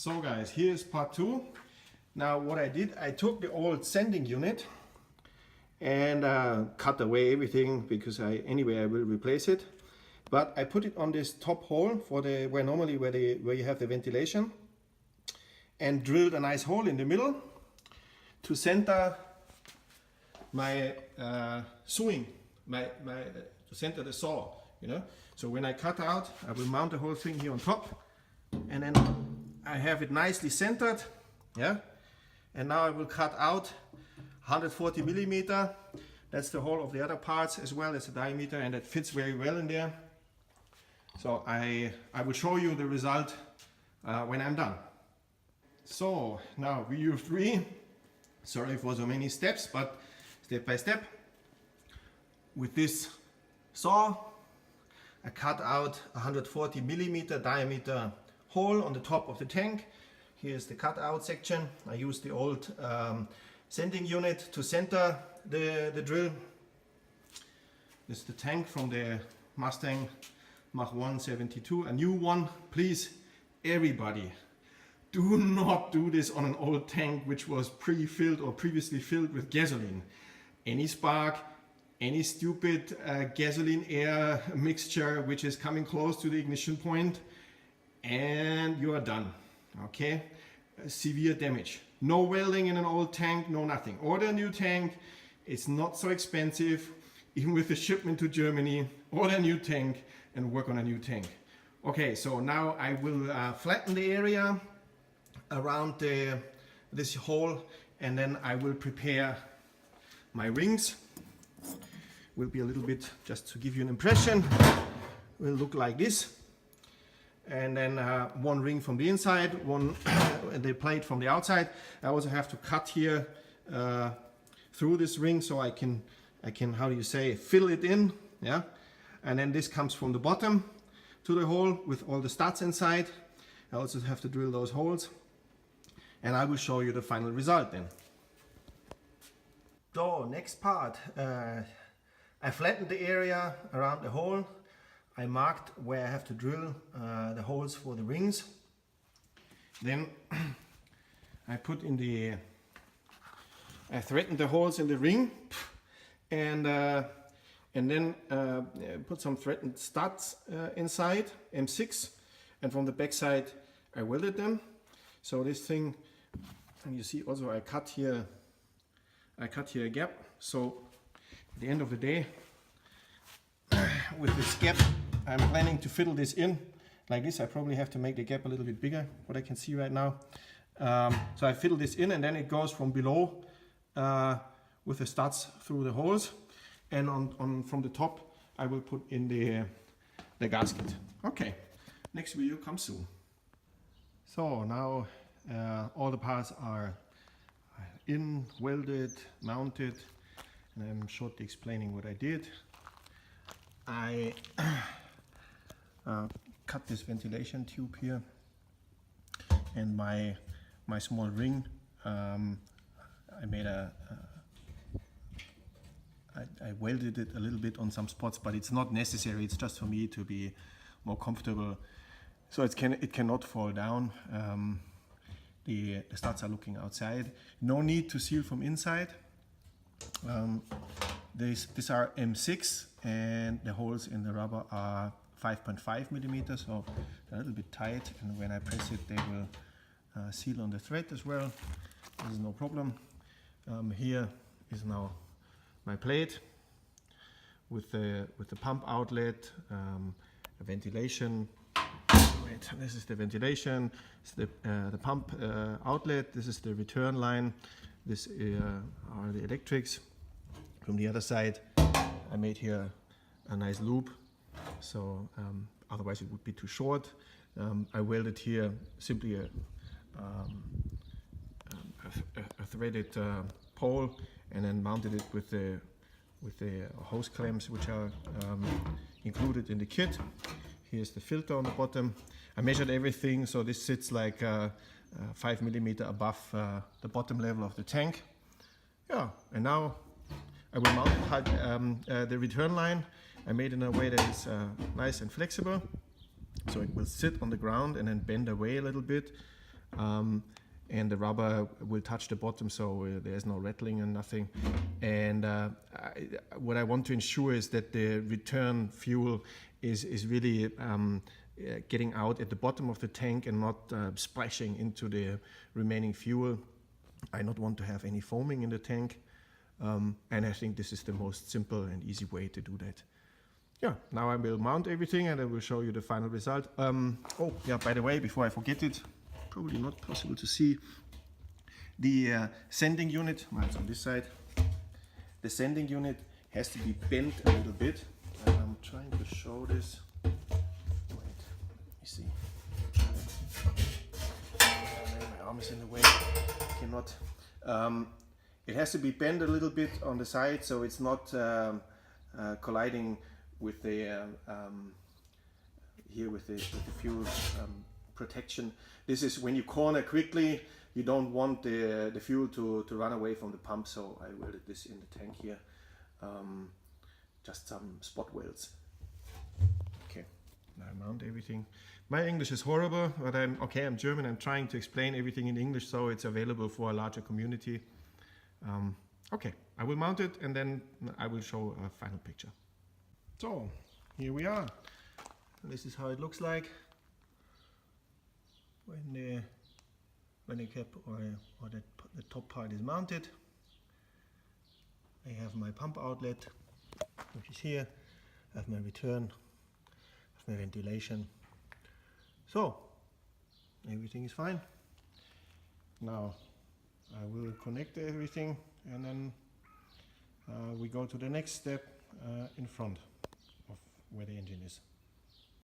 So guys, here's part 2. Now what I did, I took the old sending unit and cut away everything because I will replace it. But I put it on this top hole for the where you have the ventilation, and drilled a nice hole in the middle to center my sewing, to center the saw, you know. So when I cut out, I will mount the whole thing here on top, and then I have it nicely centered, yeah. And now I will cut out 140 millimeter. That's the whole of the other parts as well as the diameter, and it fits very well in there. So I will show you the result when I'm done. So now view 3. Sorry for so many steps, but step by step. With this saw, I cut out 140 millimeter diameter hole on the top of the tank. Here's the cutout section. I used the old sending unit to center the drill. This is the tank from the Mustang Mach 172, a new one. Please, everybody, do not do this on an old tank which was pre-filled or previously filled with gasoline. Any spark, any stupid gasoline air mixture which is coming close to the ignition point, and you are done. Okay, severe damage. No welding in an old tank, no nothing. Order a new tank. It's not so expensive, even with the shipment to Germany. Order a new tank and work on a new tank. Okay, so now I will flatten the area around this hole, and then I will prepare my rings. Will be a little bit, just to give you an impression, will look like this. And then one ring from the inside, one the plate from the outside. I also have to cut here through this ring so I can how do you say, fill it in, yeah. And then this comes from the bottom to the hole with all the studs inside. I also have to drill those holes, and I will show you the final result then. So next part, I flattened the area around the hole. I marked where I have to drill the holes for the rings. Then I threaded the holes in the ring, and then put some threaded studs inside, M6, and from the back side I welded them. So this thing, and you see also I cut here a gap. So at the end of the day, with this gap, I'm planning to fiddle this in like this. I probably have to make the gap a little bit bigger, what I can see right now. So I fiddle this in, and then it goes from below with the studs through the holes, and from the top I will put in the gasket. Okay, next video comes soon. So now all the parts are in, welded, mounted, and I'm shortly explaining what I did. I cut this ventilation tube here, and my small ring, I made I welded it a little bit on some spots, but it's not necessary. It's just for me to be more comfortable, so it cannot fall down. The studs are looking outside. No need to seal from inside. These are M6, and the holes in the rubber are 5.5 millimeters, so they're a little bit tight, and when I press it they will seal on the thread as well. This is no problem. Here is now my plate with the pump outlet, a ventilation. Wait, this is the ventilation. It's the pump outlet. This is the return line. This are the electrics. From the other side, I made here a nice loop, so otherwise it would be too short. I welded here simply a threaded pole, and then mounted it with the hose clamps which are included in the kit. Here's the filter on the bottom. I measured everything, so this sits like 5 millimeter above the bottom level of the tank. Yeah, and now I will mount the return line. I made it in a way that is nice and flexible, so it will sit on the ground and then bend away a little bit and the rubber will touch the bottom, so there's no rattling and nothing. And what I want to ensure is that the return fuel is really getting out at the bottom of the tank and not splashing into the remaining fuel. I don't want to have any foaming in the tank, and I think this is the most simple and easy way to do that. Yeah, now I will mount everything and I will show you the final result. Oh yeah, by the way, before I forget it, probably not possible to see, the sending unit, well, it's on this side. The sending unit has to be bent a little bit. I'm trying to show this. Wait, let me see. My arm is in the way. Cannot. It has to be bent a little bit on the side so it's not colliding with the here with the fuel protection. This is when you corner quickly, you don't want the fuel to run away from the pump, so I welded this in the tank here. Just some spot welds. Okay, now I mount everything. My English is horrible, but I'm German. I'm trying to explain everything in English so it's available for a larger community. Okay, I will mount it and then I will show a final picture. So, here we are. This is how it looks like when the cap or the top part is mounted. I have my pump outlet, which is here. I have my return, I have my ventilation. So, everything is fine. Now, I will connect everything and then we go to the next step in front of where the engine is.